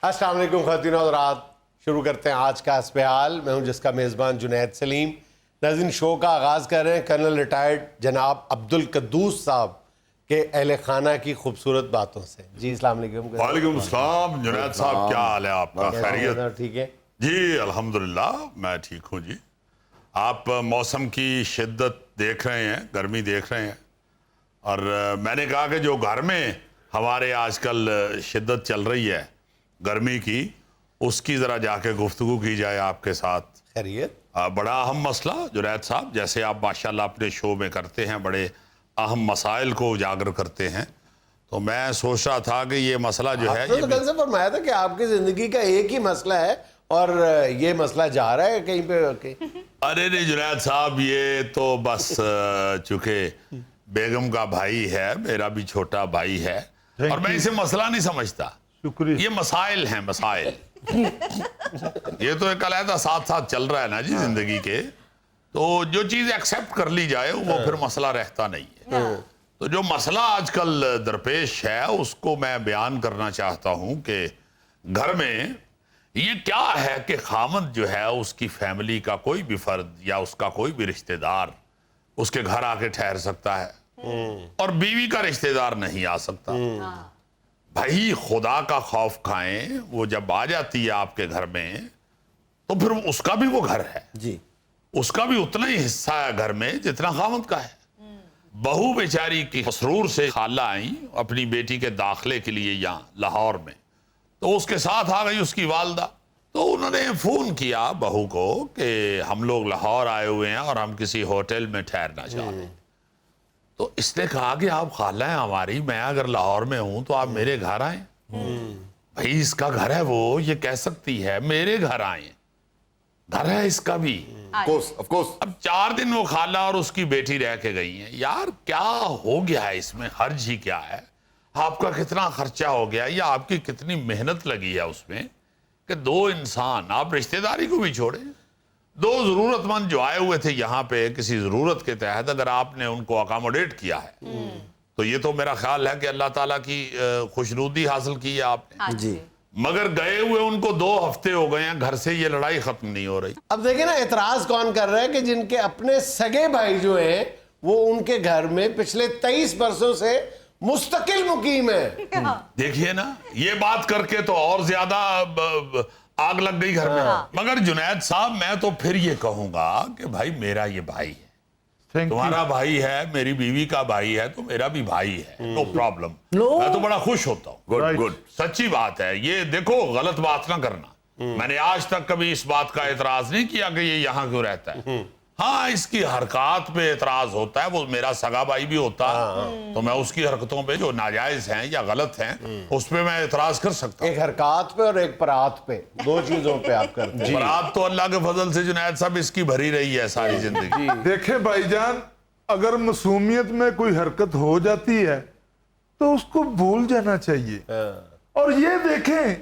السلام علیکم خواتین و حضرات، شروع کرتے ہیں آج کا حسب حال۔ میں ہوں جس کا میزبان جنید سلیم۔ ناظرین، شو کا آغاز کر رہے ہیں کرنل ریٹائرڈ جناب عبدالقدوس صاحب کے اہل خانہ کی خوبصورت باتوں سے۔ جی السلام علیکم۔ وعلیکم السلام جنید صاحب، کیا حال ہے آپ کا؟ خیریت؟ ٹھیک ہے جی الحمدللہ میں ٹھیک ہوں۔ جی آپ موسم کی شدت دیکھ رہے ہیں، گرمی دیکھ رہے ہیں، اور میں نے کہا کہ جو گھر میں ہمارے آج کل شدت چل رہی ہے گرمی کی، اس کی ذرا جا کے گفتگو کی جائے آپ کے ساتھ۔ خیریت؟ بڑا اہم مسئلہ جنید صاحب، جیسے آپ ماشاءاللہ اپنے شو میں کرتے ہیں، بڑے اہم مسائل کو اجاگر کرتے ہیں، تو میں سوچ رہا تھا کہ یہ مسئلہ جو ہے، آپ نے تو کل سے فرمایا تھا کہ آپ کی زندگی کا ایک ہی مسئلہ ہے اور یہ مسئلہ جا رہا ہے کہیں پہ۔ ارے نہیں جنید صاحب، یہ تو بس چونکہ بیگم کا بھائی ہے، میرا بھی چھوٹا بھائی ہے، اور میں اسے مسئلہ نہیں سمجھتا۔ شکریہ۔ یہ مسائل ہیں، مسائل۔ یہ تو ایک علیحدہ ساتھ ساتھ چل رہا ہے نا جی زندگی کے، تو جو چیز ایکسیپٹ کر لی جائے وہ پھر مسئلہ رہتا نہیں ہے۔ تو جو مسئلہ آج کل درپیش ہے اس کو میں بیان کرنا چاہتا ہوں کہ گھر میں یہ کیا ہے کہ خامند جو ہے، اس کی فیملی کا کوئی بھی فرد یا اس کا کوئی بھی رشتہ دار اس کے گھر آ کے ٹھہر سکتا ہے، اور بیوی کا رشتہ دار نہیں آ سکتا۔ بھائی خدا کا خوف کھائیں، وہ جب آ جاتی ہے آپ کے گھر میں تو پھر اس کا بھی وہ گھر ہے، جی اس کا بھی اتنا ہی حصہ ہے گھر میں جتنا خامند کا ہے۔ بہو بیچاری کی مسرور سے خالہ آئیں اپنی بیٹی کے داخلے کے لیے یہاں لاہور میں، تو اس کے ساتھ آ گئی اس کی والدہ، تو انہوں نے فون کیا بہو کو کہ ہم لوگ لاہور آئے ہوئے ہیں اور ہم کسی ہوٹل میں ٹھہرنا چاہ رہے ہیں۔ تو اس نے کہا کہ آپ خالہ ہیں ہماری، میں اگر لاہور میں ہوں تو آپ میرے گھر آئیں۔ بھائی اس کا گھر ہے، وہ یہ کہہ سکتی ہے میرے گھر آئیں، گھر ہے اس کا بھی۔ of course۔ اب 4 دن وہ خالہ اور اس کی بیٹی رہ کے گئی ہیں۔ یار کیا ہو گیا ہے اس میں؟ حرج ہی کیا ہے؟ آپ کا کتنا خرچہ ہو گیا یا آپ کی کتنی محنت لگی ہے اس میں کہ 2 انسان، آپ رشتہ داری کو بھی چھوڑیں، 2 ضرورت مند جو آئے ہوئے تھے یہاں پہ کسی ضرورت کے تحت، اگر آپ نے ان کو اکاموڈیٹ کیا ہے تو یہ تو میرا خیال ہے کہ اللہ تعالیٰ کی خوشنودی حاصل کی ہے آپ نے۔ جی مگر گئے ہوئے ان کو 2 ہفتے ہو گئے ہیں، گھر سے یہ لڑائی ختم نہیں ہو رہی۔ اب دیکھیں نا، اعتراض کون کر رہا ہے کہ جن کے اپنے سگے بھائی جو ہیں وہ ان کے گھر میں پچھلے 23 برسوں سے مستقل مقیم ہے۔ دیکھیے نا، یہ بات کر کے تو اور زیادہ آگ لگ گئی گھر میں۔ مگر جنید صاحب میں تو پھر یہ کہوں گا کہ بھائی میرا یہ بھائی ہے، تمہارا بھائی ہے، میری بیوی کا بھائی ہے، تو میرا بھی بھائی ہے، نو پرابلم۔ میں تو بڑا خوش ہوتا ہوں۔ Right. گڈ، سچی بات ہے یہ۔ دیکھو غلط بات نہ کرنا، میں نے آج تک کبھی اس بات کا اعتراض نہیں کیا کہ یہ یہاں کیوں رہتا ہے۔ ہاں اس کی حرکات پہ اعتراض ہوتا ہے، وہ میرا سگا بھائی بھی ہوتا ہے تو میں اس کی حرکتوں پہ جو ناجائز ہیں یا غلط ہیں اس پہ میں اعتراض کر سکتا ہوں۔ ایک حرکات پہ اور ایک پرات پہ، 2 چیزوں پہ آپ کرتے ہیں۔ برات تو اللہ کے فضل سے جنید صاحب اس کی بھری رہی ہے ساری زندگی۔ دیکھیں بھائی جان، اگر معصومیت میں کوئی حرکت ہو جاتی ہے تو اس کو بھول جانا چاہیے، اور یہ دیکھیں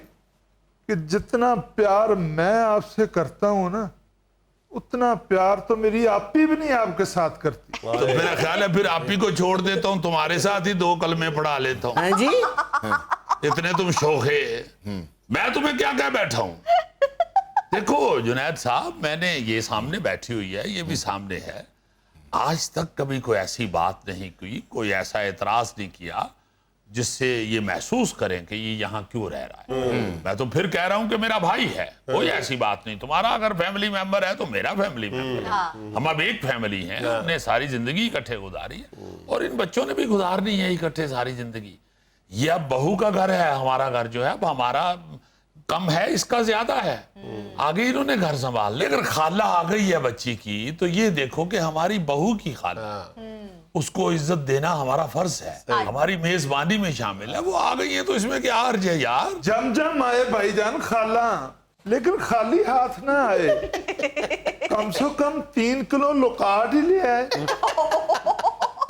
کہ جتنا پیار میں آپ سے کرتا ہوں نا، اتنا پیار تو میری آپی بھی نہیں آپ کے ساتھ کرتی۔ تو میرا خیال ہے پھر آپ ہی کو چھوڑ دیتا ہوں، تمہارے ساتھ ہی 2 کلمے پڑھا لیتا ہوں۔ ہاں جی، اتنے تم شوخے، میں تمہیں کیا کہہ بیٹھا ہوں؟ دیکھو جنید صاحب، میں نے یہ سامنے بیٹھی ہوئی ہے، یہ بھی سامنے ہے، آج تک کبھی کوئی ایسی بات نہیں کی، کوئی ایسا اعتراض نہیں کیا جس سے یہ محسوس کریں کہ یہ یہاں کیوں رہ رہا ہے۔ میں تو پھر کہہ رہا ہوں کہ میرا بھائی ہے، کوئی ایسی بات نہیں۔ تمہارا اگر فیملی ممبر ہے تو میرا فیملی ممبر ہے، ہم اب ایک فیملی ہیں، ہم نے ساری زندگی اکٹھے گزاری ہے، اور ان بچوں نے بھی گزارنی ہے اکٹھے ساری زندگی۔ یہ اب بہو کا گھر ہے، ہمارا گھر جو ہے اب ہمارا کم ہے، اس کا زیادہ ہے، آگے انہوں نے گھر سنبھال لے۔ اگر خالہ آ گئی ہے بچی کی تو یہ دیکھو کہ ہماری بہو کی خالہ، اس کو عزت دینا ہمارا فرض ہے، ہماری میزبانی میں شامل ہے۔ وہ آ گئی ہے تو اس میں کیا حرج ہے یار؟ جم جم آئے بھائی جان خالہ، لیکن خالی ہاتھ نہ آئے، کم سے کم 3 کلو لقاٹ ہی لے آئے۔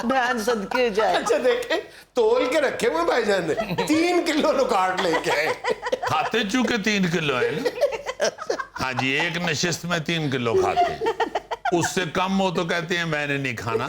بہن صدقے جائے۔ اچھا دیکھیں، تول کے رکھے ہوئے بھائی جان نے 3 کلو لکاٹ لے کے آئے۔ کھاتے چونکہ 3 کلو ہے نا، ہاں جی، ایک نشست میں 3 کلو کھاتے، اس سے کم ہو تو کہتے ہیں میں نے نہیں کھانا۔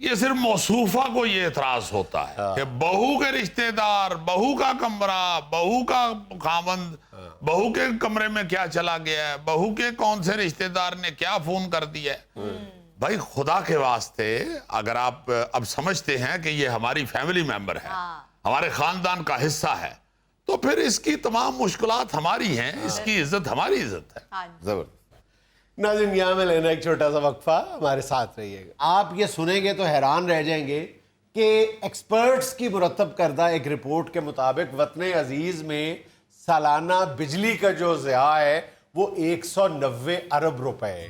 یہ صرف موصوفہ کو یہ اعتراض ہوتا ہے کہ بہو کے رشتہ دار، بہو کا کمرہ، بہو کا خاوند، بہو کے کمرے میں کیا چلا گیا ہے، بہو کے کون سے رشتہ دار نے کیا فون کر دیا ہے۔ بھائی خدا کے واسطے اگر آپ اب سمجھتے ہیں کہ یہ ہماری فیملی میمبر ہے، ہمارے خاندان کا حصہ ہے، تو پھر اس کی تمام مشکلات ہماری ہیں، اس کی عزت ہماری عزت ہے۔ زبردست۔ ناظرین یہاں میں لینا ایک چھوٹا سا وقفہ، ہمارے ساتھ رہیے گا۔ آپ یہ سنیں گے تو حیران رہ جائیں گے کہ ایکسپرٹس کی مرتب کردہ ایک رپورٹ کے مطابق وطن عزیز میں سالانہ بجلی کا جو ضیاع ہے وہ 190 ارب روپے ہے۔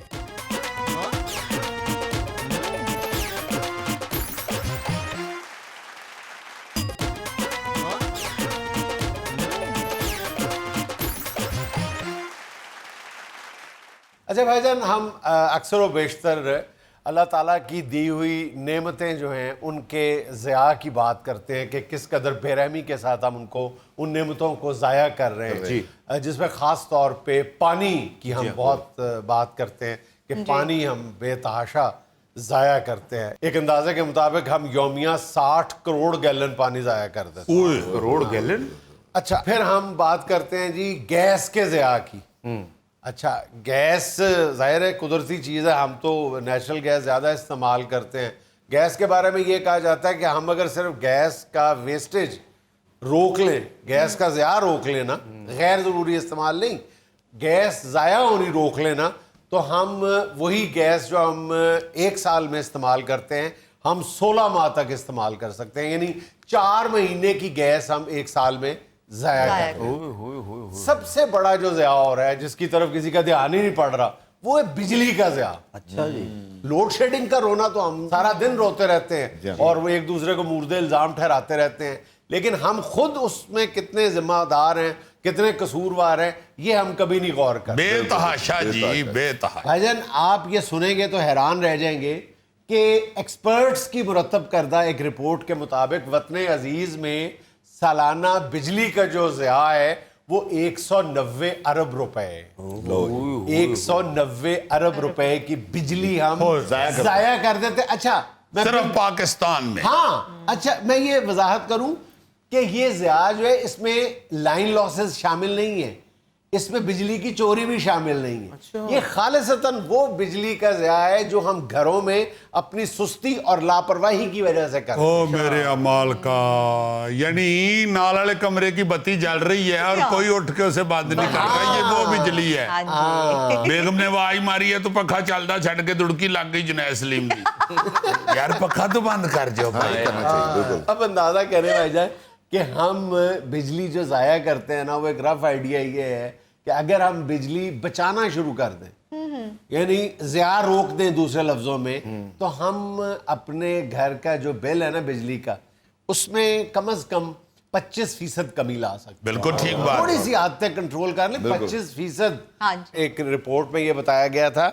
اچھا بھائی جان، ہم اکثر و بیشتر اللہ تعالیٰ کی دی ہوئی نعمتیں جو ہیں ان کے ضیاع کی بات کرتے ہیں کہ کس قدر بے رحمی کے ساتھ ہم ان نعمتوں کو ضائع کر رہے ہیں، جس میں خاص طور پہ پانی کی ہم بہت بات کرتے ہیں کہ پانی ہم بے تحاشا ضائع کرتے ہیں۔ ایک اندازے کے مطابق ہم یومیہ 60 کروڑ گیلن پانی ضائع کر دیتے ہیں۔ کروڑ گیلن؟ اچھا پھر ہم بات کرتے ہیں جی گیس کے ضیاع کی۔ اچھا گیس ظاہر ہے قدرتی چیز ہے، ہم تو نیچرل گیس زیادہ استعمال کرتے ہیں۔ گیس کے بارے میں یہ کہا جاتا ہے کہ ہم اگر صرف گیس کا ویسٹیج روک لیں، گیس کا ضیاع روک لینا، غیر ضروری استعمال نہیں، گیس ضائع ہونی روک لینا، تو ہم وہی گیس جو ہم 1 سال میں استعمال کرتے ہیں ہم 16 ماہ تک استعمال کر سکتے ہیں، یعنی 4 مہینے کی گیس ہم 1 سال میں ضائع کرتے ہیں۔ سب سے بڑا جو ضیاع ہو رہا ہے جس کی طرف کسی کا دھیان ہی نہیں پڑ رہا وہ ہے بجلی کا ضیاع۔ اچھا جی، لوڈ شیڈنگ کا رونا تو ہم سارا دن روتے رہتے ہیں اور وہ ایک دوسرے کو مورد الزام ٹھہراتے رہتے ہیں، لیکن ہم خود اس میں کتنے ذمہ دار ہیں، کتنے قصوروار ہیں، یہ ہم کبھی نہیں غور کرتے۔ بے تحاشا جی، بے تحاشا۔ بھائی جان آپ یہ سنیں گے تو حیران رہ جائیں گے کہ ایکسپرٹس کی مرتب کردہ ایک رپورٹ کے مطابق وطن عزیز میں سالانہ بجلی کا جو ضیاع ہے وہ 190 ارب روپے ہے۔ 190 ارب روپے کی بجلی ہم ضائع کر دیتے۔ اچھا صرف پاکستان میں۔ ہاں اچھا میں یہ وضاحت کروں کہ یہ ضیاع جو ہے اس میں لائن لاسز شامل نہیں ہے، اس میں بجلی کی چوری بھی شامل نہیں ہے، یہ خالصتاً وہ بجلی کا ضیاع ہے جو ہم گھروں میں اپنی سستی اور لاپرواہی کی وجہ سے کرتے ہیں۔ او میرے امال کا، یعنی نال والے کمرے کی بتی جل رہی ہے اور کوئی اٹھ کے اسے بند نہیں کر رہا، یہ وہ بجلی ہے۔ بیگم نے آواز ماری ہے تو پکھا چلتا چھڑ کے دڑکی لگ گئی جنید سلیم کی، یار پکھا تو بند کر جو بھائی۔ اب اندازہ کریں بھائی جان کہ ہم بجلی جو ضائع کرتے ہیں نا، وہ ایک رف آئیڈیا یہ ہے کہ اگر ہم بجلی بچانا شروع کر دیں، یعنی ضیاع روک دیں دوسرے لفظوں میں، تو ہم اپنے گھر کا جو بل ہے نا بجلی کا، اس میں کم از کم 25% کمی لا سکتے ہیں۔ بالکل ٹھیک بات، تھوڑی سی حد تک کنٹرول کر لیں، 25%۔ ایک رپورٹ میں یہ بتایا گیا تھا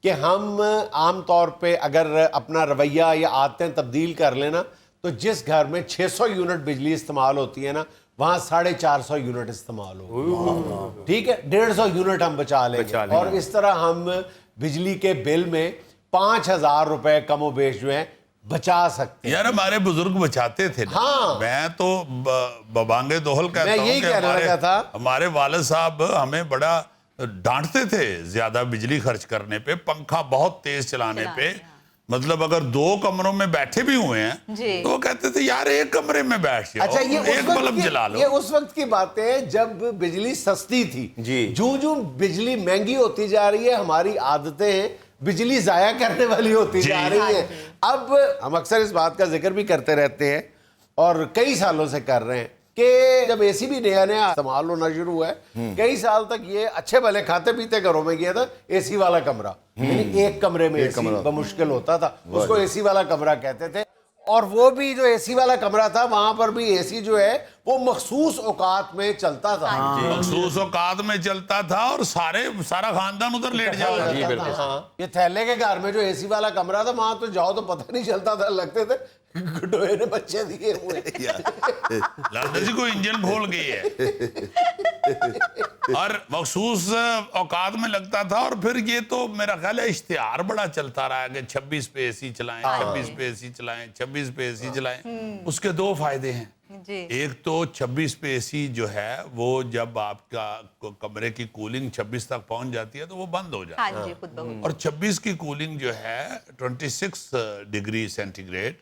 کہ ہم عام طور پہ اگر اپنا رویہ یا عادتیں تبدیل کر لینا تو جس گھر میں 600 یونٹ بجلی استعمال ہوتی ہے نا وہاں 450 یونٹ استعمال ہو، ٹھیک ہے، 150 یونٹ ہم بچا لیں گے، اور اس طرح ہم بجلی کے بل میں 5000 روپے کم و بیش جو ہیں بچا سکتے ہیں۔ یار ہمارے بزرگ بچاتے تھے نا۔ ہاں میں تو ببانگے دوہل کہتا میں ہوں یہی کہ کہنا لگا تھا، ہمارے والد صاحب ہمیں بڑا ڈانٹتے تھے زیادہ بجلی خرچ کرنے پہ، پنکھا بہت تیز چلانے پہ، مطلب اگر 2 کمروں میں بیٹھے بھی ہوئے ہیں تو وہ کہتے تھے یار ایک کمرے میں بیٹھ جاؤ، اچھا یہ ایک بلب جلا لو۔ یہ اس وقت کی باتیں ہیں جب بجلی سستی تھی، جو بجلی مہنگی ہوتی جا رہی ہے ہماری عادتیں بجلی ضائع کرنے والی ہوتی جا رہی ہیں۔ اب ہم اکثر اس بات کا ذکر بھی کرتے رہتے ہیں اور کئی سالوں سے کر رہے ہیں کہ جب اے سی بھی نیا استعمال ہونا شروع ہوا ہے، کئی سال تک یہ اچھے بھلے کھاتے پیتے گھروں میں کیا تھا اے سی والا کمرہ، یعنی ایک کمرے میں اے سی بمشکل ہوتا تھا، اس کو اے سی والا کمرہ کہتے تھے، اور وہ بھی جو اے سی والا کمرہ تھا وہاں پر بھی اے سی جو ہے وہ مخصوص اوقات میں چلتا تھا، مخصوص اوقات میں چلتا تھا اور سارا خاندان ادھر لیٹ جاتا تھا۔ یہ تھیلے کے گھر میں جو اے سی والا کمرہ تھا وہاں تو جاؤ تو پتہ نہیں چلتا تھا، لگتے تھے گڈوئے نے بچے دیے ہوئے۔ لگتا جی کوئی انجن کھول گئی ہے۔ اور مخصوص اوقات میں لگتا تھا. اور پھر یہ تو میرا خیال ہے اشتہار بڑا چلتا رہا کہ 26 پہ اے سی چلائیں, 26 پہ اے سی چلائیں, 26 پہ اے سی چلائیں. اس کے دو فائدے ہیں. ایک تو 26 پہ اے سی جو ہے وہ جب آپ کا کمرے کی کولنگ 26 تک پہنچ جاتی ہے تو وہ بند ہو جاتی ہے. اور 26 کی کولنگ جو ہے 26 ڈگری سینٹی گریڈ,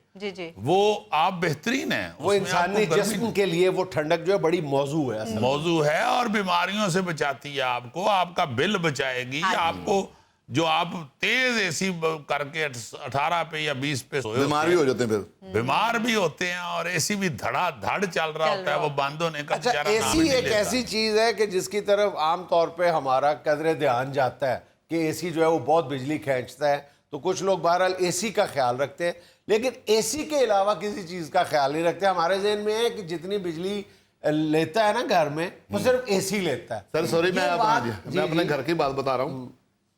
وہ آپ بہترین ہے. وہ انسانی جسم کے لیے وہ ٹھنڈک جو ہے بڑی موضوع ہے, موضوع ہے, اور بیماریوں سے بچاتی ہے آپ کو, آپ کا بل بچائے گی. آپ کو جو آپ تیز اے سی کر کے 18 پہ یا 20 پہ سوئے بیمار بھی ہو جاتے ہیں, پھر بیمار بھی ہوتے ہیں, اور اے سی بھی دھڑا دھڑ چل رہا ہوتا ہے, وہ بند ہونے کا اچھا بیچارہ اے نام سی ہی نہیں ایک لیتا. ایسی چیز ہے کہ جس کی طرف عام طور پہ ہمارا قدر دھیان جاتا ہے کہ اے سی جو ہے وہ بہت بجلی کھینچتا ہے, تو کچھ لوگ بہرحال اے سی کا خیال رکھتے ہیں, لیکن اے سی کے علاوہ کسی چیز کا خیال نہیں رکھتے. ہمارے ذہن میں ہے کہ جتنی بجلی لیتا ہے نا گھر میں وہ صرف اے سی لیتا ہے. سر سوری, میں جی اپنے گھر کی بات بتا رہا ہوں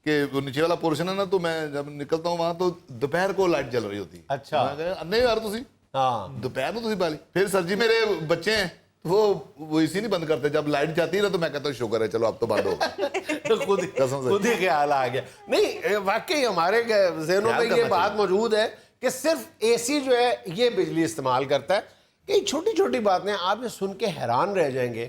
کہ وہ نیچے والا پورشن ہے نا, تو میں جب نکلتا ہوں وہاں تو دوپہر کو لائٹ جل رہی ہوتی ہے. اچھا. نہیں یار تسی ہاں دوپہر میں تسی بالی. پھر سر جی میرے بچے ہیں وہ اسی نہیں بند کرتے, جب لائٹ جاتی ہے نا تو میں کہتا ہوں شکر ہے چلو اب تو بند ہوگا. خود ہی خیال آ گیا. نہیں واقعی ہمارے ذہنوں میں یہ بات موجود ہے کہ صرف اے سی جو ہے یہ بجلی استعمال کرتا ہے. کئی چھوٹی چھوٹی باتیں آپ یہ سن کے حیران رہ جائیں گے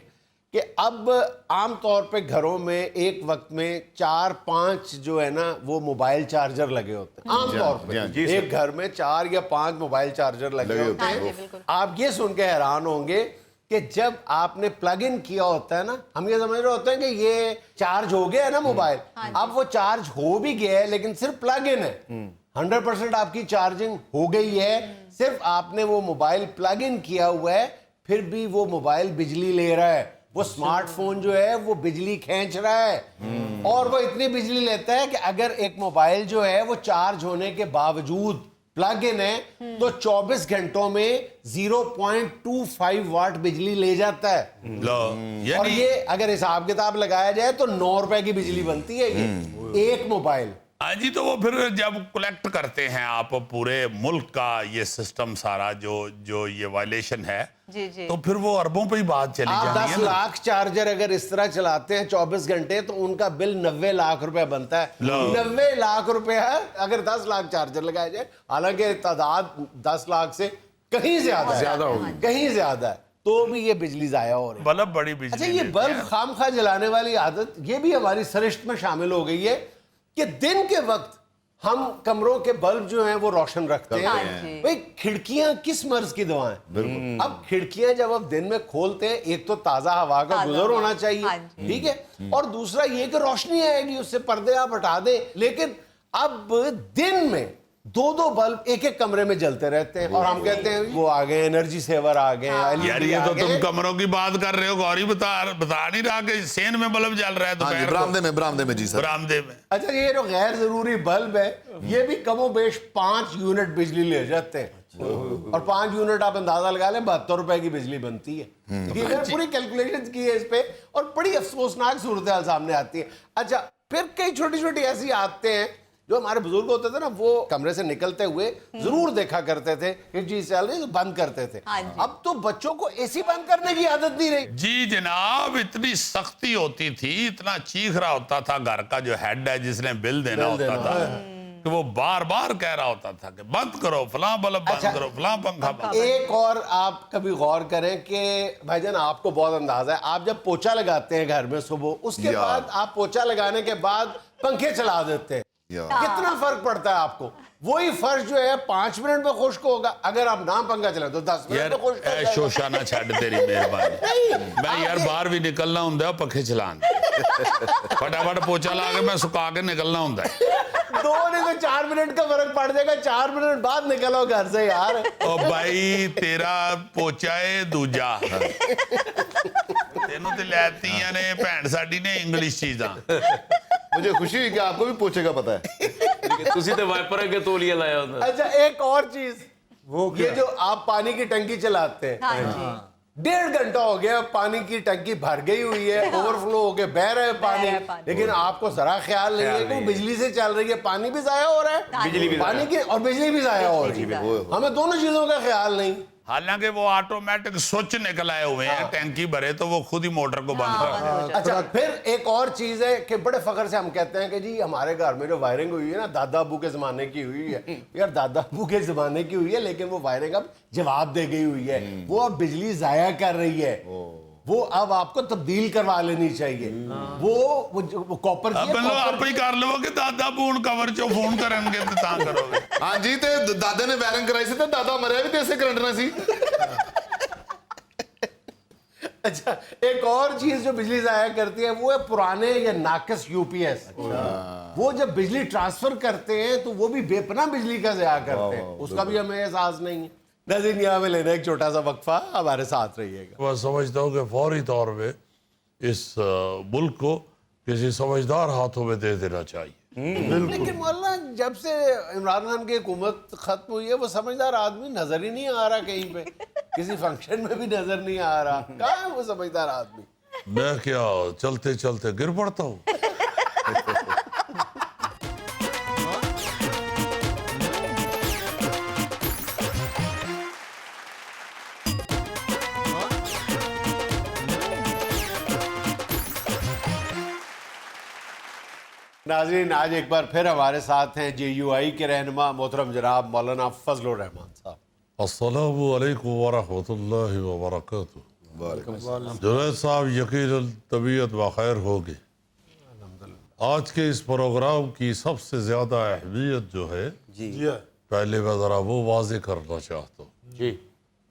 کہ اب عام طور پہ گھروں میں ایک وقت میں 4-5 جو ہے نا وہ موبائل چارجر لگے ہوتے ہیں. عام طور پہ ایک گھر میں 4 یا 5 موبائل چارجر لگے ہوتے ہیں. آپ یہ سن کے حیران ہوں گے کہ جب آپ نے پلگ ان کیا ہوتا ہے نا, ہم یہ سمجھ رہے ہوتے ہیں کہ یہ چارج ہو گیا ہے نا موبائل, اب وہ چارج ہو بھی گیا ہے لیکن صرف پلگ ان ہے. 100% آپ کی چارجنگ ہو گئی ہے, صرف آپ نے وہ موبائل پلگ ان کیا ہوا ہے, پھر بھی وہ موبائل بجلی لے رہا ہے. وہ سمارٹ فون جو ہے وہ بجلی کھینچ رہا ہے, اور وہ اتنی بجلی لیتا ہے کہ اگر ایک موبائل جو ہے وہ چارج ہونے کے باوجود پلگ ان ہے تو 24 گھنٹوں میں 0.25 واٹ بجلی لے جاتا ہے. اور یہ اگر حساب کتاب لگایا جائے تو 9 روپے کی بجلی بنتی ہے یہ ایک موبائل. ہاں جی, تو وہ پھر جب کلیکٹ کرتے ہیں آپ پورے ملک کا یہ سسٹم سارا جو یہ وائلیشن ہے, تو پھر وہ اربوں پہ ہی بات چلی آپ جانی ہے. 10 لاکھ چارجر اگر اس طرح چلاتے ہیں 24 گھنٹے تو ان کا بل 90 لاکھ روپے بنتا ہے. 90 لاکھ روپے ہے اگر 10 لاکھ چارجر لگائے جائے, حالانکہ تعداد 10 لاکھ سے کہیں زیادہ ہوگی, کہیں زیادہ ہے, تو بھی یہ بجلی ضائع ہو رہی ہے. بلب بڑی بجلی. اچھا یہ بلب خام خواہ جلانے والی عادت یہ بھی ہماری سرشت میں شامل ہو گئی ہے کہ دن کے وقت ہم کمروں کے بلب جو ہیں وہ روشن رکھتے ہیں. بھئی کھڑکیاں کس مرض کی دوا ہیں؟ اب کھڑکیاں جب آپ دن میں کھولتے ہیں, ایک تو تازہ ہوا کا گزر ہونا چاہیے, ٹھیک ہے, اور دوسرا یہ کہ روشنی آئے گی, اس سے پردے آپ ہٹا دیں. لیکن اب دن میں 2 بلب ایک کمرے میں جلتے رہتے ہیں, اور ہم کہتے ہیں وہ آ گئے انرجی سیور آ گئے. یار یہ تو تم کمروں کی بات کر رہے ہو, گوری بتا نہیں رہا کہ سین میں بلب جل رہا ہے دوپہر کو. برآمدے میں جی سر, برآمدے میں. اچھا یہ جو غیر ضروری بلب ہے یہ بھی کم و بیش 5 یونٹ بجلی لے جاتے ہیں, اور 5 یونٹ آپ اندازہ لگا لیں 72 روپے کی بجلی بنتی ہے. میں نے پوری کیلکولیشن کی ہے اس پہ, اور بڑی افسوسناک صورتحال سامنے آتی ہے. اچھا پھر کئی چھوٹی چھوٹی ایسی عادتیں ہیں جو ہمارے بزرگ ہوتے تھے نا, وہ کمرے سے نکلتے ہوئے ضرور دیکھا کرتے تھے کہ جی چل رہی تو بند کرتے تھے. اب تو بچوں کو اے سی بند کرنے کی عادت نہیں رہی. جی جناب, اتنی سختی ہوتی تھی, اتنا چیخ رہا ہوتا تھا گھر کا جو ہیڈ ہے جس نے بل دینا ہوتا تھا, کہ وہ بار بار کہہ رہا ہوتا تھا کہ بند کرو فلاں بلب بند کرو فلاں پنکھا بند. ایک اور آپ کبھی غور کریں کہ بھائی جان آپ کو بہت اندازہ ہے, آپ جب پوچھا لگاتے ہیں گھر میں صبح, اس کے بعد آپ پوچھا لگانے کے بعد پنکھے چلا دیتے ہیں, کتنا فرق پڑتا ہے آپ کو؟ وہی فرش جو ہے 5 منٹ میں خشک ہوگا, اگر آپ نہ پنکھا چلائیں تو 10 منٹ میں خشک ہو جائے گا. شوشا نہ چھڈ تیری مہربانی, میں یار باہر بھی نکلنا ہوں پنکھے چلان, فٹافٹ پوچھا لا کے میں سکا کے نکلنا ہوں. 2 نہیں تو 4 منٹ کا فرق پڑ جائے گا, 4 منٹ بعد نکلو گھر سے یار. او بھائی تیرا پوچا ہے دوجا, تینوں تے لیتیاں نے بھین ساڈی نے انگلش چیزاں. مجھے خوشی ہوئی کہ آپ کو بھی پوچھے کا پتہ ہے. تسی تے وائپر کے تولیہ لایا ہوتا. اچھا ایک اور چیز, یہ جو آپ پانی کی ٹنکی چلاتے ہیں, 1.5 گھنٹہ ہو گیا پانی کی ٹنکی بھر گئی ہوئی ہے, اوور فلو ہو کے بہ رہے پانی, لیکن آپ کو ذرا خیال نہیں ہے کہ وہ بجلی سے چل رہی ہے, پانی بھی ضائع ہو رہا ہے, پانی کی اور بجلی بھی ضائع ہو رہی ہے. ہمیں دونوں چیزوں کا خیال نہیں. حالانکہ وہ آٹومیٹک سوئچ نکل آئے ہوئے ہیں, ٹینکی بھرے تو وہ خود ہی موٹر کو بند کر. اچھا پھر ایک اور چیز ہے کہ بڑے فخر سے ہم کہتے ہیں کہ جی ہمارے گھر میں جو وائرنگ ہوئی ہے نا دادا ابو کے زمانے کی ہوئی ہے. یار دادا ابو کے زمانے کی ہوئی ہے لیکن وہ وائرنگ اب جواب دے گئی ہوئی ہے, وہ اب بجلی ضائع کر رہی ہے, وہ اب آپ کو تبدیل کروا لینی چاہیے. وہ کاپر اب لو آپ ہی کر لو کہ دادا بون کور چو فون کریں گے تو تاں کرو گے. ہاں جی تے دادا نے وائرنگ کرائی سی تے دادا مریا بھی تے اسے کرنٹ نہ سی. اچھا ایک اور چیز جو بجلی ضائع کرتی ہے وہ ہے پرانے یا ناقص یو پی ایس. وہ جب بجلی ٹرانسفر کرتے ہیں تو وہ بھی بے پناہ بجلی کا ضائع کرتے ہیں, اس کا بھی ہمیں احساس نہیں ہے. ناظرین یہاں میں لینا ایک چھوٹا سا وقفہ, ہمارے ساتھ رہیے گا. میں سمجھتا ہوں کہ فوری طور پہ اس ملک کو کسی سمجھدار ہاتھوں میں دے دینا چاہیے. لیکن مولانا جب سے عمران خان کی حکومت ختم ہوئی ہے وہ سمجھدار آدمی نظر ہی نہیں آ رہا کہیں پہ, کسی فنکشن میں بھی نظر نہیں آ رہا. کہاں ہے وہ سمجھدار آدمی؟ میں کیا چلتے چلتے گر پڑتا ہوں. ناظرین آج ایک بار پھر ہمارے ساتھ ہیں جے یو آئی کے رہنما محترم جناب مولانا فضل الرحمان صاحب. السلام علیکم ورحمۃ اللہ وبرکاتہ. جنید صاحب یقیناً طبیعت بخیر ہوگی. آج کے اس پروگرام کی سب سے زیادہ اہمیت جو ہے پہلے میں ذرا وہ واضح کرنا چاہتا ہوں.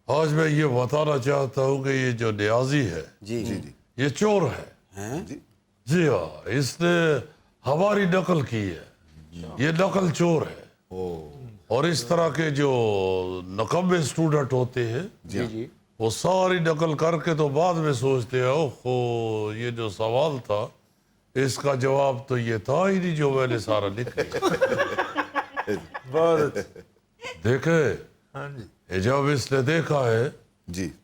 آج میں یہ بتانا چاہتا ہوں کہ یہ جو نیازی ہے یہ چور ہے. جی ہاں, اس نے ہماری نقل کی ہے, یہ نقل چور ہے. اور اس طرح کے جو نقمے اسٹوڈنٹ ہوتے ہیں وہ ساری نقل کر کے تو بعد میں سوچتے ہیں اوہ یہ جو سوال تھا اس کا جواب تو یہ تھا ہی نہیں جو میں نے سارا لکھا. دیکھے جب اس نے دیکھا ہے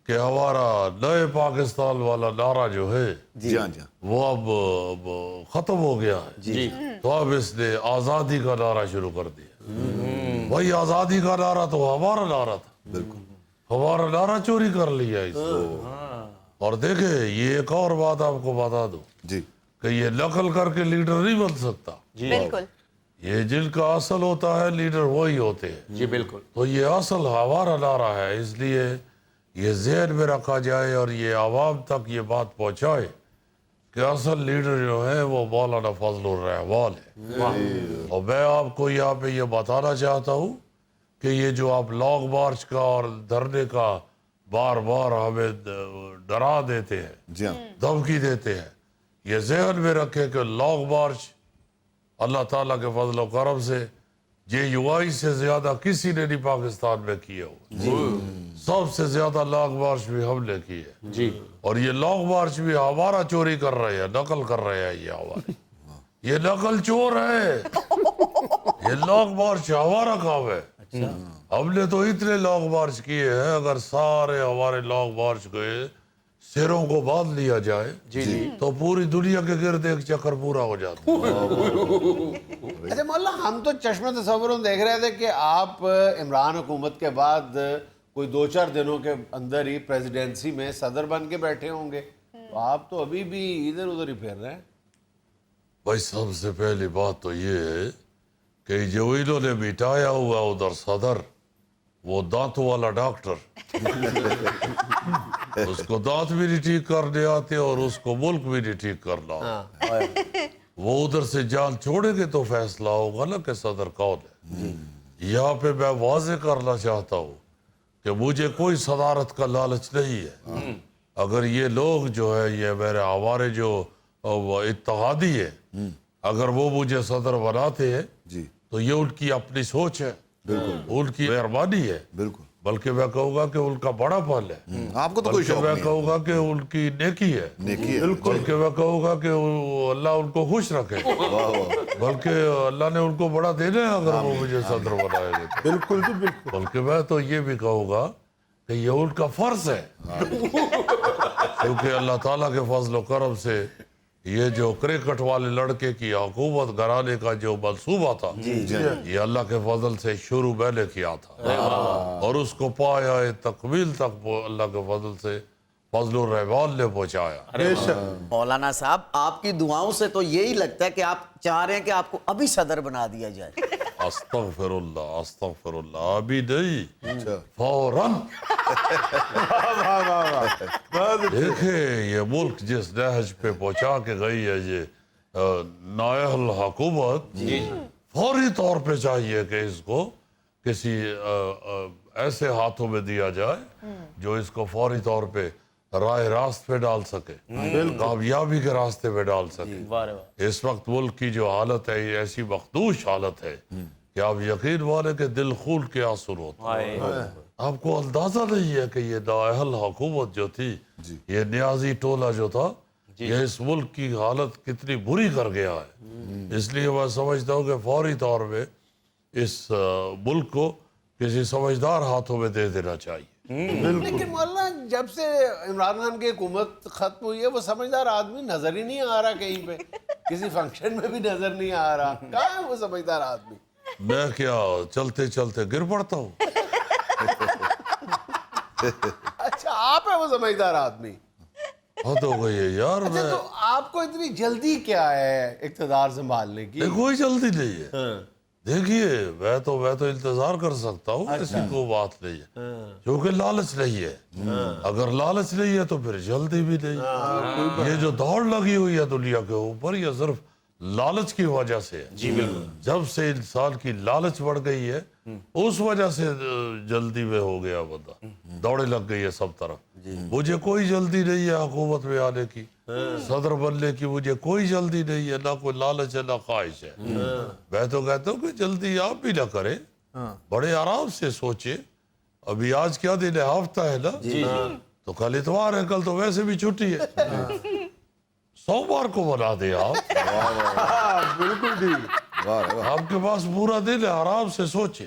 کہ ہمارا نئے پاکستان والا نعرہ جو ہے وہ اب ختم ہو گیا ہے, تو اب اس نے آزادی کا نعرہ شروع کر دیا. وہی آزادی کا نعرہ تو ہمارا نعرہ تھا, ہمارا نعرہ چوری کر لیا اس نے. اور دیکھیں یہ ایک اور بات آپ کو بتا دوں کہ یہ نقل کر کے لیڈر نہیں بن سکتا. بالکل یہ جن کا اصل ہوتا ہے لیڈر وہی ہوتے ہیں. جی بالکل. تو یہ اصل ہمارا نعرہ ہے, اس لیے یہ ذہن میں رکھا جائے اور یہ عوام تک یہ بات پہنچائے کہ اصل لیڈر جو ہے وہ مولانا فضل الرحمان ہے. اور میں آپ کو یہاں پہ یہ بتانا چاہتا ہوں کہ یہ جو آپ لانگ مارچ کا اور دھرنے کا بار بار ہمیں ڈرا دیتے ہیں, دھمکی دیتے ہیں, یہ ذہن میں رکھے کہ لانگ مارچ اللہ تعالیٰ کے فضل و کرم سے جے یو آئی سے زیادہ کسی نے نہیں پاکستان میں کیے ہو. سب سے زیادہ لانگ مارچ بھی ہم نے کی ہے. اور یہ لانگ مارچ بھی ہمارا چوری کر رہے ہیں, نقل کر رہے ہیں. یہ ہماری یہ نقل چور ہے. یہ لانگ مارچ ہمارا کام ہے. ہم نے تو اتنے لانگ مارچ کیے ہیں, اگر سارے ہمارے لانگ مارچ گئے سروں کو باندھ لیا جائے تو پوری دنیا کے گرد ایک چکر پورا ہو جاتا. اچھا مولانا ہم تو چشمہ تصور دیکھ رہے تھے کہ آپ عمران حکومت کے بعد کوئی 2-4 دنوں کے اندر ہی پریزیڈنسی میں صدر بن کے بیٹھے ہوں گے, تو آپ تو ابھی بھی ادھر ادھر ہی پھر رہے ہیں. بھائی سب سے پہلی بات تو یہ ہے کہ جو انہوں نے مٹایا ہوا ادھر صدر, وہ دانتوں والا ڈاکٹر, اس کو دانت بھی نہیں ٹھیک کرنے آتے اور اس کو ملک بھی نہیں ٹھیک کرنا. وہ ادھر سے جان چھوڑیں گے تو فیصلہ ہوگا نا کہ صدر کون ہے. یہاں پہ میں واضح کرنا چاہتا ہوں کہ مجھے کوئی صدارت کا لالچ نہیں ہے. اگر یہ لوگ جو ہے یہ میرے ہمارے جو اتحادی ہے, اگر وہ مجھے صدر بناتے ہیں تو یہ ان کی اپنی سوچ ہے, ان کی مہربانی ہے, بلکہ میں کہوں گا کہ ان کا بڑا پن ہے. آپ کو تو کوئی شوق میں نہیں کہوں گا کہ ان کی نیکی ہے, بلکہ میں کہوں گا کہ اللہ ان کو خوش رکھے, بلکہ اللہ نے ان کو بڑا دینا ہے اگر وہ مجھے صدر بنائے گے. بالکل جی بالکل. بلکہ میں تو یہ بھی کہوں گا کہ یہ ان کا فرض ہے, کیونکہ اللہ تعالیٰ کے فضل و کرم سے یہ جو کرکٹ والے لڑکے کی حکومت گھرانے کا جو منصوبہ تھا یہ اللہ کے فضل سے شروع میں نے کیا تھا اور اس کو پایا تکمیل تک اللہ کے فضل سے فضل الرحمان نے پہنچایا. مولانا صاحب آپ کی دعاؤں سے تو یہی لگتا ہے کہ آپ چاہ رہے ہیں کہ آپ کو ابھی صدر بنا دیا جائے. استغفر اللہ ابھی نہیں فوراً. دیکھیں یہ ملک جس نہج پہ پہنچا کے گئی ہے یہ نائب الحکومت فوری طور پہ چاہیے کہ اس کو کسی ایسے ہاتھوں میں دیا جائے جو اس کو فوری طور پہ راہ راست پہ ڈال سکے, کامیابی کے راستے پہ ڈال سکے. اس وقت ملک کی جو حالت ہے یہ ایسی مخدوش حالت ہے کہ آپ یقین والے کہ دل خون کے آنسو ہوتا ہے. آپ کو اندازہ نہیں ہے کہ یہ نائب حکومت جو تھی یہ نیازی ٹولہ جو تھا یہ اس ملک کی حالت کتنی بری کر گیا ہے. اس لیے میں سمجھتا ہوں کہ فوری طور پہ اس ملک کو کسی سمجھدار ہاتھوں میں دے دینا چاہیے. لیکن مولانا جب سے عمران خان کی حکومت ختم ہوئی ہے وہ سمجھدار آدمی نظر ہی نہیں آ رہا کہیں پہ, کسی فنکشن میں بھی نظر نہیں آ رہا. کہاں ہے وہ سمجھدار آدمی؟ میں کیا چلتے چلتے گر پڑتا ہوں. اچھا آپ ہے وہ سمجھدار آدمی؟ حد ہو گئی ہے یار. اچھا تو آپ کو اتنی جلدی کیا ہے اقتدار سنبھالنے کی؟ کوئی جلدی نہیں ہے. دیکھیے میں تو انتظار کر سکتا ہوں, کسی کو بات نہیں ہے کیونکہ لالچ نہیں ہے. اگر لالچ نہیں ہے تو پھر جلدی بھی نہیں. یہ جو دوڑ لگی ہوئی ہے دنیا کے اوپر یہ صرف لالچ کی وجہ سے ہے. جب سے انسان کی لالچ بڑھ گئی ہے اس وجہ سے جلدی میں ہو گیا بندہ, دوڑے لگ گئی ہے سب طرف. مجھے کوئی جلدی نہیں ہے حکومت میں آنے کی, صدر بننے کی مجھے کوئی جلدی نہیں ہے, نہ کوئی لالچ ہے نہ خواہش ہے. میں تو کہتا ہوں کہ جلدی آپ بھی نہ کریں, بڑے آرام سے سوچیں. ابھی آج کیا دن ہے, ہفتہ ہے نا, تو کل اتوار ہے, کل تو ویسے بھی چھٹی ہے, سوموار کو بنا دیں آپ. بالکل ٹھیک. آپ کے پاس پورا دن ہے, آرام سے سوچیں.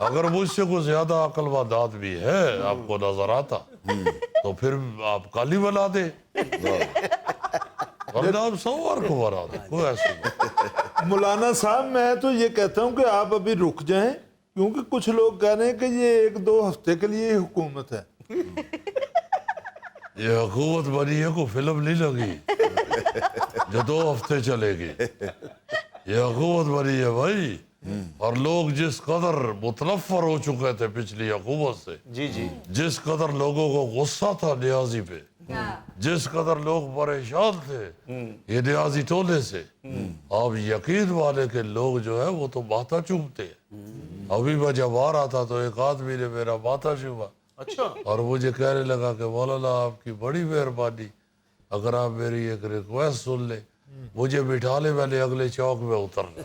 اگر مجھ سے کوئی زیادہ عقل مند آدمی ہے آپ کو نظر آتا تو پھر آپ کل ہی بنا دیں, ورنہ آپ سوموار کو بنا دیں, کوئی ایسا نہیں. مولانا صاحب میں تو یہ کہتا ہوں کہ آپ ابھی رک جائیں, کیونکہ کچھ لوگ کہہ رہے ہیں کہ یہ 1-2 ہفتے کے لیے حکومت ہے. یہ حکومت بنی ہے کوئی فلم نہیں لگی جو 2 ہفتے چلے گی. یہ حکومت بنی ہے بھائی, اور لوگ جس قدر متنفر ہو چکے تھے پچھلی حکومت سے, جس قدر لوگوں کو غصہ تھا نیازی پہ, جس قدر لوگ پریشان تھے یہ نیازی ٹولے سے, آپ یقین والے کہ لوگ جو ہے وہ تو ماتھا چومتے ہیں. ابھی میں جب آ رہا تھا تو ایک آدمی نے میرا ماتھا چوما اور مجھے کہنے لگا کہ مولانا آپ کی بڑی مہربانی, اگر آپ میری ایک ریکویسٹ سن لیں, مجھے بٹھا لے, میں نے اگلے چوک میں اترنا.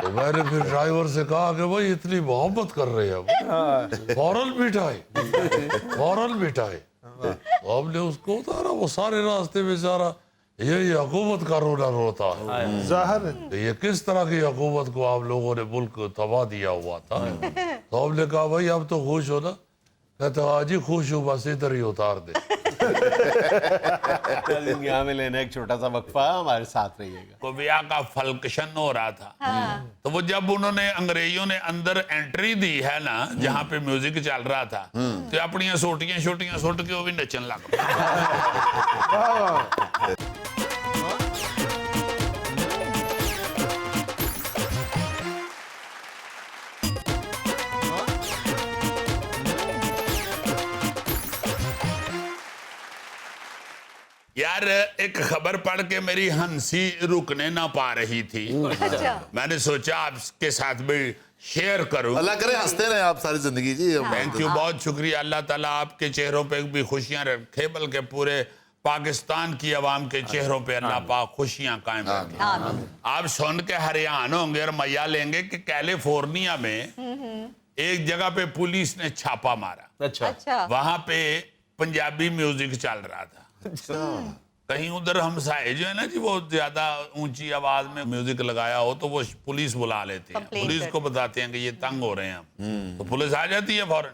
تو میں نے پھر ڈرائیور سے کہا کہ بھائی اتنی محبت کر رہے ہیں, فوراً بٹھائے. تو ہم نے اس کو اتارا, وہ سارے راستے میں سارا یہی حکومت کا رونا روتا ہے. ظاہر ہے یہ کس طرح کی حکومت کو آپ لوگوں نے ملک تباہ دیا ہوا تھا. تو ہم نے کہا بھائی اب تو خوش ہو نا, کہتے ہاں جی خوش ہوں, بس ادھر ہی اتار دے. یہاں میں لینا ایک چھوٹا سا وقفہ, ہمارے ساتھ رہیے گا. کو بیاہ کا فلکشن ہو رہا تھا تو وہ جب انہوں نے انگریزوں نے اندر انٹری دی ہے نا جہاں پہ میوزک چل رہا تھا تو اپنی سوٹیاں سوٹ کے وہ بھی نچن لگ یار. ایک خبر پڑھ کے میری ہنسی رکنے نہ پا رہی تھی, میں نے سوچا آپ کے ساتھ بھی شیئر کروں. اللہ کرے ہنستے رہے آپ ساری زندگی. جی تھینک یو, بہت شکریہ. اللہ تعالیٰ آپ کے چہروں پہ بھی خوشیاں رکھے, بلکہ پورے پاکستان کی عوام کے چہروں پہ اللہ پاک خوشیاں قائم رکھے. آپ سن کے حیران ہوں گے اور مزہ لیں گے کہ کیلیفورنیا میں ایک جگہ پہ پولیس نے چھاپا مارا, وہاں پہ پنجابی میوزک چل رہا تھا. کہیں ادھر ہمسائے جو ہے نا جی وہ زیادہ اونچی آواز میں میوزک لگایا ہو تو وہ پولیس بلا لیتی ہے, پولیس کو بتاتے ہیں کہ یہ تنگ ہو رہے ہیں ہم, تو پولیس آ جاتی ہے فوراً.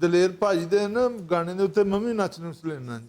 ਦਲੇਰ ਭਾਜੀ ਦੇ ਨਾ ਗਾਣੇ ਦੇ ਉੱਤੇ ਮੈਂ ਵੀ ਨੱਚ ਨੁੱਚ ਲੈਣਾ ਜੀ।